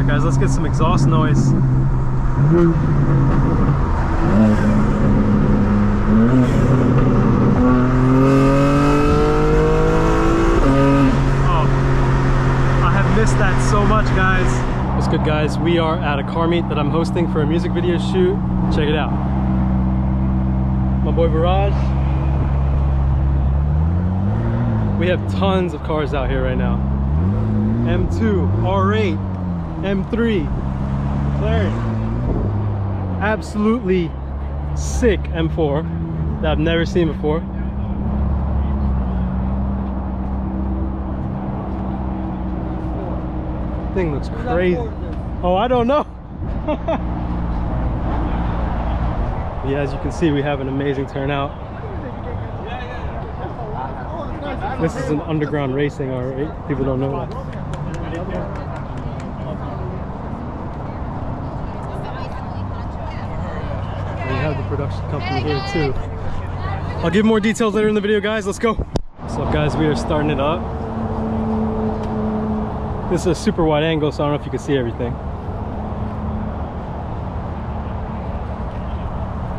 guys, let's get some exhaust noise. Missed that so much, guys. What's good, guys? We are at a car meet that I'm hosting for a music video shoot. Check it out. My boy Viraj. We have tons of cars out here right now. M2, R8, M3, McLaren. Absolutely sick M4 that I've never seen before. Thing looks crazy. Oh, I don't know. Yeah, as you can see, we have an amazing turnout. This is an underground racing, alright? People don't know that. We have the production company here too. I'll give more details later in the video, guys. Let's go. What's up, guys? We are starting it up. This is a super wide angle, so I don't know if you can see everything.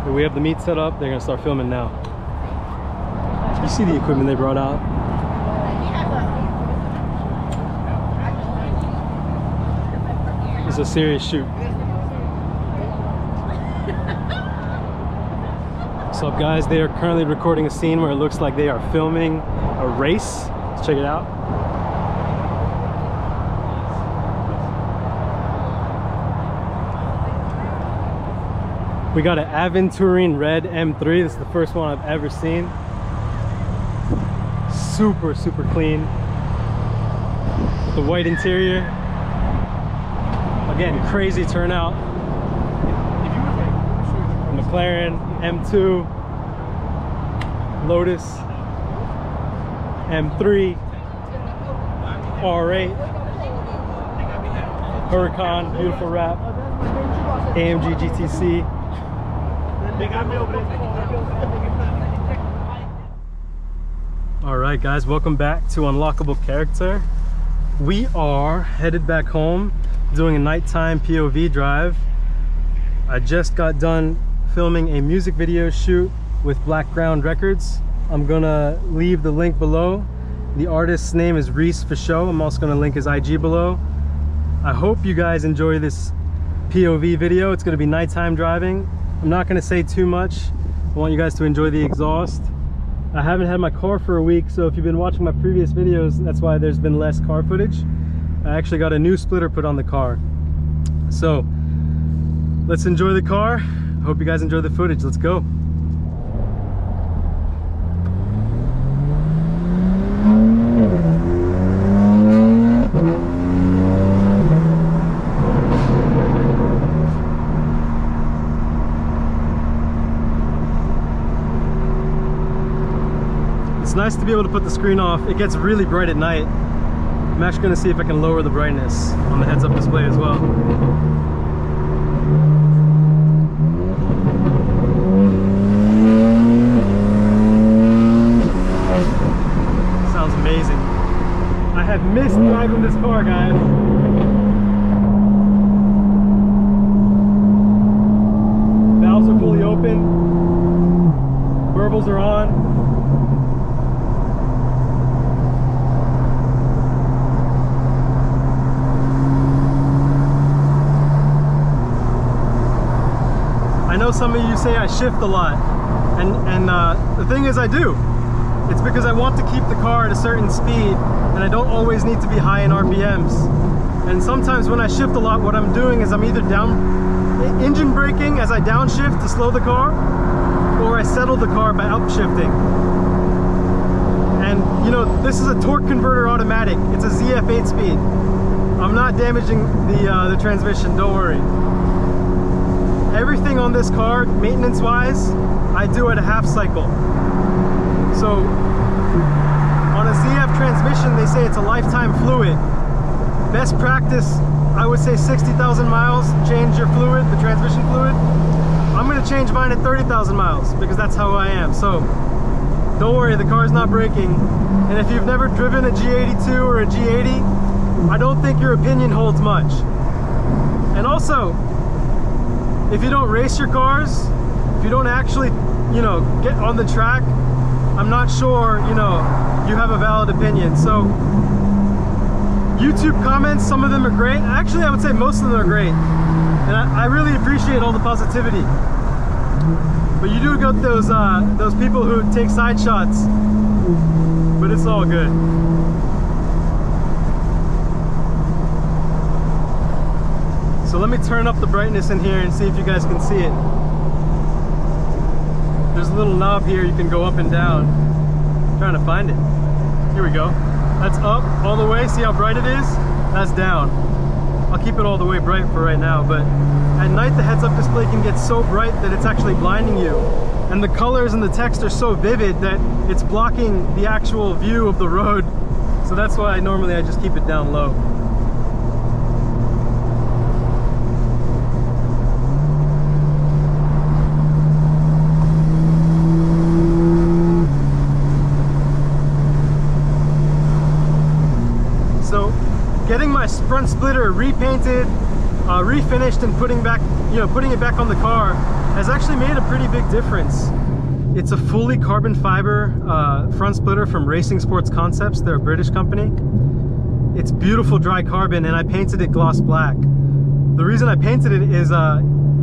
But we have the meet set up. They're gonna start filming now. You see the equipment they brought out. It's a serious shoot. What's up, guys? They are currently recording a scene where it looks like they are filming a race. Let's check it out. We got an Aventurine red M3. This is the first one I've ever seen. Super, super clean. The white interior. Again, crazy turnout. McLaren, M2, Lotus, M3, R8, Huracan, beautiful wrap, AMG GTC. Alright, guys, welcome back to Unlockable Character. We are headed back home doing a nighttime POV drive. I just got done filming a music video shoot with Blackground Records. I'm gonna leave the link below. The artist's name is Reese Fichot. I'm also gonna link his IG below. I hope you guys enjoy this POV video. It's gonna be nighttime driving. I'm not gonna say too much. I want you guys to enjoy the exhaust. I haven't had my car for a week, so if you've been watching my previous videos, that's why there's been less car footage. I actually got a new splitter put on the car. So let's enjoy the car. Hope you guys enjoy the footage. Let's go. It's nice to be able to put the screen off. It gets really bright at night. I'm actually going to see if I can lower the brightness on the heads-up display as well. Sounds amazing. I have missed driving this car, guys. Valves are fully open. Burbles are on. I know some of you say I shift a lot, and the thing is I do. It's because I want to keep the car at a certain speed, and I don't always need to be high in RPMs. And sometimes when I shift a lot, what I'm doing is I'm either engine braking as I downshift to slow the car, or I settle the car by upshifting. And you know, this is a torque converter automatic. It's a ZF 8-speed. I'm not damaging the transmission, don't worry. Everything on this car, maintenance-wise, I do at a half cycle. So, on a ZF transmission, they say it's a lifetime fluid. Best practice, I would say 60,000 miles, change your fluid, the transmission fluid. I'm gonna change mine at 30,000 miles, because that's how I am. So, don't worry, the car's not braking. And if you've never driven a G82 or a G80, I don't think your opinion holds much. And also, if you don't race your cars, if you don't actually, you know, get on the track, I'm not sure, you know, you have a valid opinion. So YouTube comments, some of them are great. Actually, I would say most of them are great. And I really appreciate all the positivity. But you do get those people who take side shots, but it's all good. So let me turn up the brightness in here and see if you guys can see it. There's a little knob here you can go up and down. I'm trying to find it. Here we go. That's up all the way. See how bright it is? That's down. I'll keep it all the way bright for right now, but at night the heads-up display can get so bright that it's actually blinding you. And the colors and the text are so vivid that it's blocking the actual view of the road. So that's why normally I just keep it down low. So getting my front splitter repainted, refinished, and putting it back on the car has actually made a pretty big difference. It's a fully carbon fiber front splitter from Racing Sports Concepts. They're a British company. It's beautiful dry carbon, and I painted it gloss black. The reason I painted it is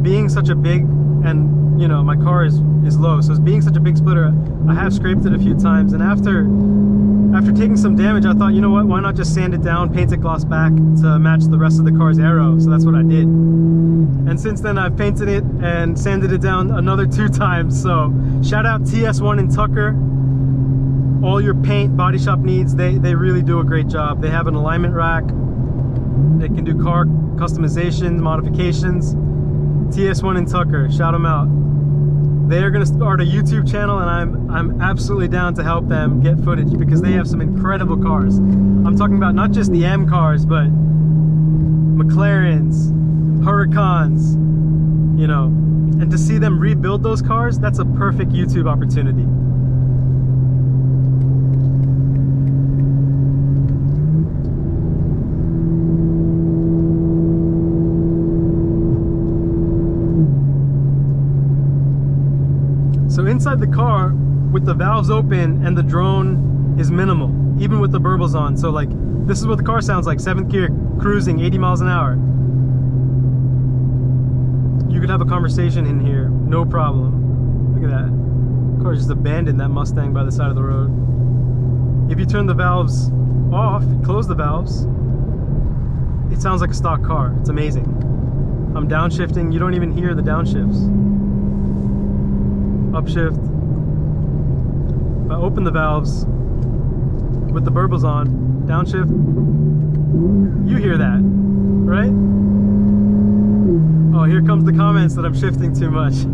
being such a big, and you know, my car is low, so it's being such a big splitter, I have scraped it a few times, and after taking some damage, I thought, you know what, why not just sand it down, paint it gloss black to match the rest of the car's aero. So that's what I did. And since then I've painted it and sanded it down another 2 times. So shout out TS1 in Tucker. All your paint body shop needs, they really do a great job. They have an alignment rack. They can do car customizations, modifications. TS1 in Tucker, shout them out. They are going to start a YouTube channel, and I'm absolutely down to help them get footage because they have some incredible cars. I'm talking about not just the M cars, but McLarens, Huracans, you know, and to see them rebuild those cars, that's a perfect YouTube opportunity. So inside the car, with the valves open and the drone is minimal, even with the burbles on. So like, this is what the car sounds like, 7th gear, cruising 80 miles an hour. You could have a conversation in here, no problem. Look at that. The car just abandoned that Mustang by the side of the road. If you turn the valves off, close the valves, it sounds like a stock car. It's amazing. I'm downshifting, you don't even hear the downshifts. Upshift. If I open the valves with the burbles on, downshift, you hear that, right? Oh, here comes the comments that I'm shifting too much.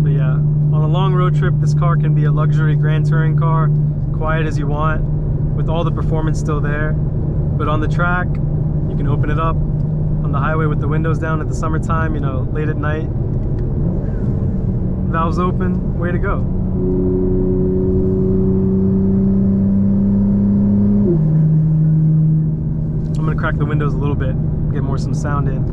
But yeah, on a long road trip, this car can be a luxury grand touring car, quiet as you want, with all the performance still there. But on the track, you can open it up. On the highway with the windows down at the summertime, you know, late at night, valves open, way to go. I'm gonna crack the windows a little bit, get some sound in.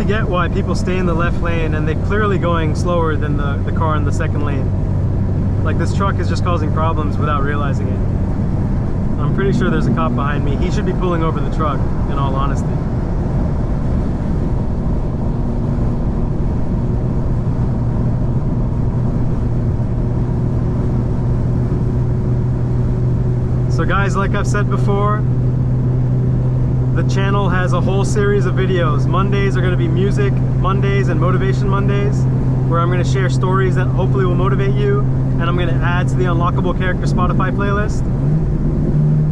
Get why people stay in the left lane, and they're clearly going slower than the car in the second lane. Like, this truck is just causing problems without realizing it. I'm pretty sure there's a cop behind me. He should be pulling over the truck, in all honesty. So guys, like I've said before, the channel has a whole series of videos. Mondays are going to be music Mondays and motivation Mondays, where I'm going to share stories that hopefully will motivate you, and I'm going to add to the Unlockable Character Spotify playlist.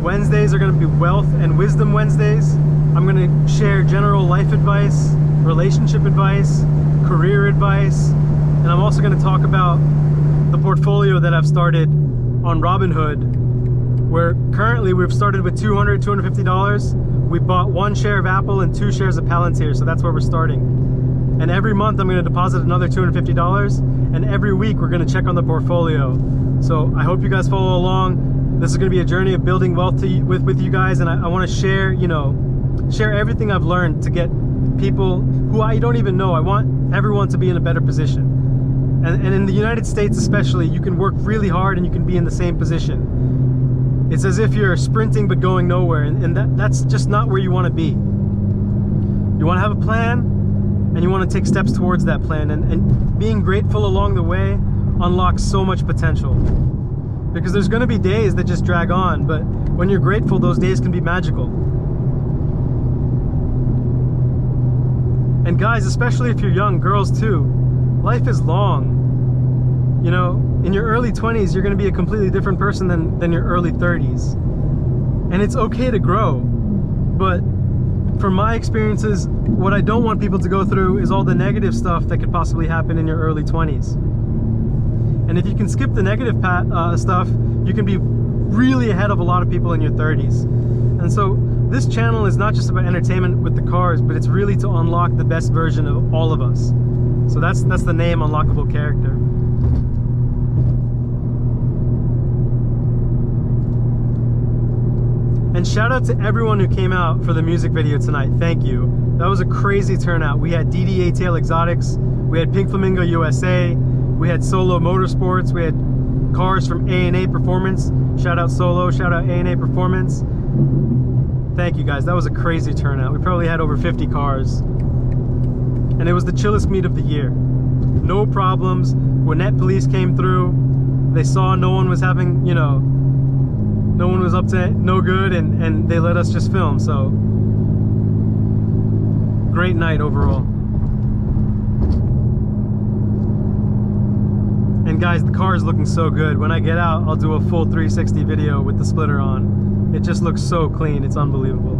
Wednesdays are going to be Wealth and Wisdom Wednesdays. I'm going to share general life advice, relationship advice, career advice, and I'm also going to talk about the portfolio that I've started on Robinhood, where currently we've started with $250. We bought 1 share of Apple and 2 shares of Palantir, so that's where we're starting. And every month I'm going to deposit another $250, and every week we're going to check on the portfolio. So I hope you guys follow along. This is going to be a journey of building wealth with you guys, and I want to share, you know, share everything I've learned to get people who I don't even know. I want everyone to be in a better position. And in the United States especially, you can work really hard and you can be in the same position. It's as if you're sprinting but going nowhere, and that's just not where you want to be. You want to have a plan, and you want to take steps towards that plan, and being grateful along the way unlocks so much potential. Because there's going to be days that just drag on, but when you're grateful, those days can be magical. And guys, especially if you're young, girls too, life is long. You know, in your early 20s, you're going to be a completely different person than your early 30s. And it's okay to grow. But from my experiences, what I don't want people to go through is all the negative stuff that could possibly happen in your early 20s. And if you can skip the negative stuff, you can be really ahead of a lot of people in your 30s. And so this channel is not just about entertainment with the cars, but it's really to unlock the best version of all of us. So that's the name, Unlockable Character. And shout out to everyone who came out for the music video tonight. Thank you. That was a crazy turnout. We had DD ATL Exotics, we had Pink Flamingo USA, we had Solo Motorsports, we had cars from A&A Performance. Shout out Solo, shout out A&A Performance. Thank you guys, that was a crazy turnout. We probably had over 50 cars. And it was the chillest meet of the year. No problems. Gwinnett police came through. They saw no one was having, you know, no one was up to no good, and they let us just film. So great night overall. And guys, the car is looking so good. When I get out, I'll do a full 360 video with the splitter on. It just looks so clean, it's unbelievable.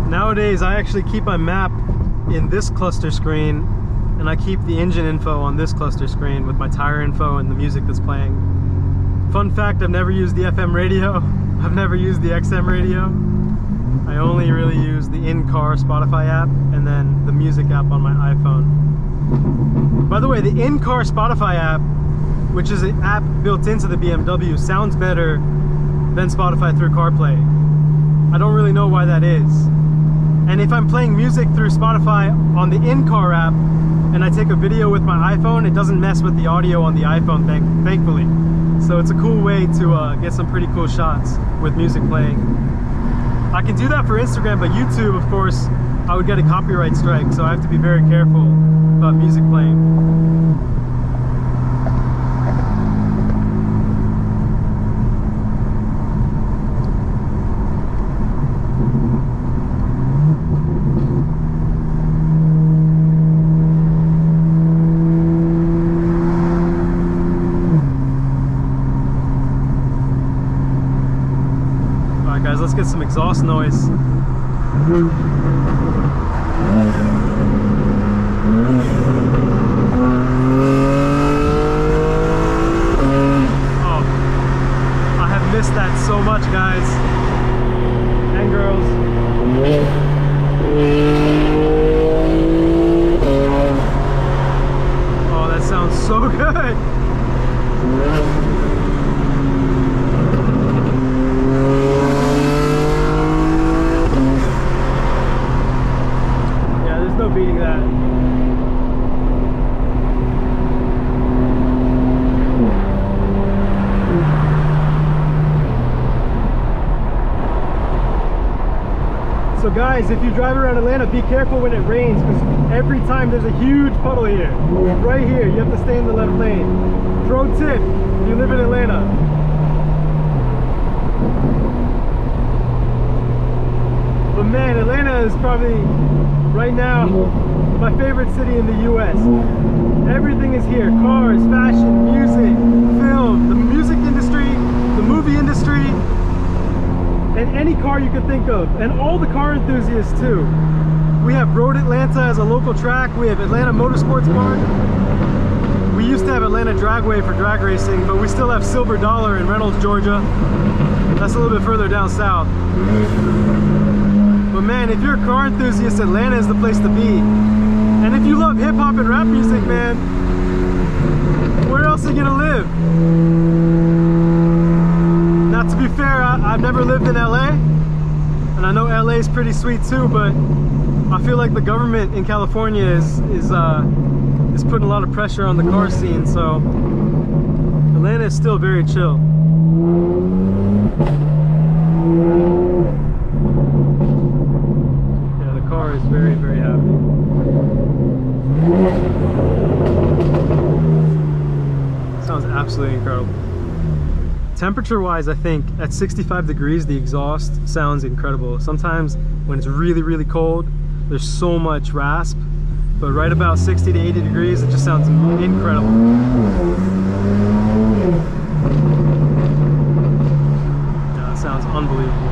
Nowadays, I actually keep my map in this cluster screen, and I keep the engine info on this cluster screen with my tire info and the music that's playing. Fun fact, I've never used the FM radio. I've never used the XM radio. I only really use the in-car Spotify app and then the music app on my iPhone. By the way, the in-car Spotify app, which is an app built into the BMW, sounds better than Spotify through CarPlay. I don't really know why that is. And if I'm playing music through Spotify on the in-car app and I take a video with my iPhone, it doesn't mess with the audio on the iPhone, thankfully. So it's a cool way to get some pretty cool shots with music playing. I can do that for Instagram, but YouTube, of course, I would get a copyright strike, so I have to be very careful about music playing. Guys, let's get some exhaust noise. Oh, I have missed that so much, guys and girls. Oh, that sounds so good. So guys, if you drive around Atlanta, be careful when it rains, because every time there's a huge puddle here. Right here, you have to stay in the left lane. Pro tip, if you live in Atlanta. But man, Atlanta is probably, right now, my favorite city in the US. Everything is here. Cars, fashion, music, film, the music industry, the movie industry, and any car you could think of, and all the car enthusiasts too. We have Road Atlanta as a local track. We have Atlanta Motorsports Park. We used to have Atlanta Dragway for drag racing, but we still have Silver Dollar in Reynolds, Georgia. That's a little bit further down south. But man, if you're a car enthusiast, Atlanta is the place to be. And if you love hip hop and rap music, man, where else are you gonna live? Now, to be fair, I've never lived in LA, and I know LA is pretty sweet too, but I feel like the government in California is putting a lot of pressure on the car scene, so Atlanta is still very chill. Yeah, the car is very, very happy. Sounds absolutely incredible. Temperature wise, I think at 65 degrees the exhaust sounds incredible. Sometimes when it's really, really cold, there's so much rasp, but right about 60 to 80 degrees, it just sounds incredible. Yeah, it sounds unbelievable.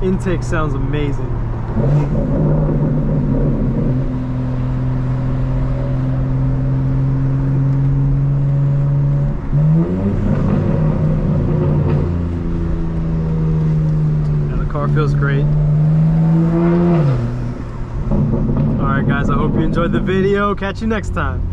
Intake sounds amazing. And the car feels great. Alright guys, I hope you enjoyed the video. Catch you next time.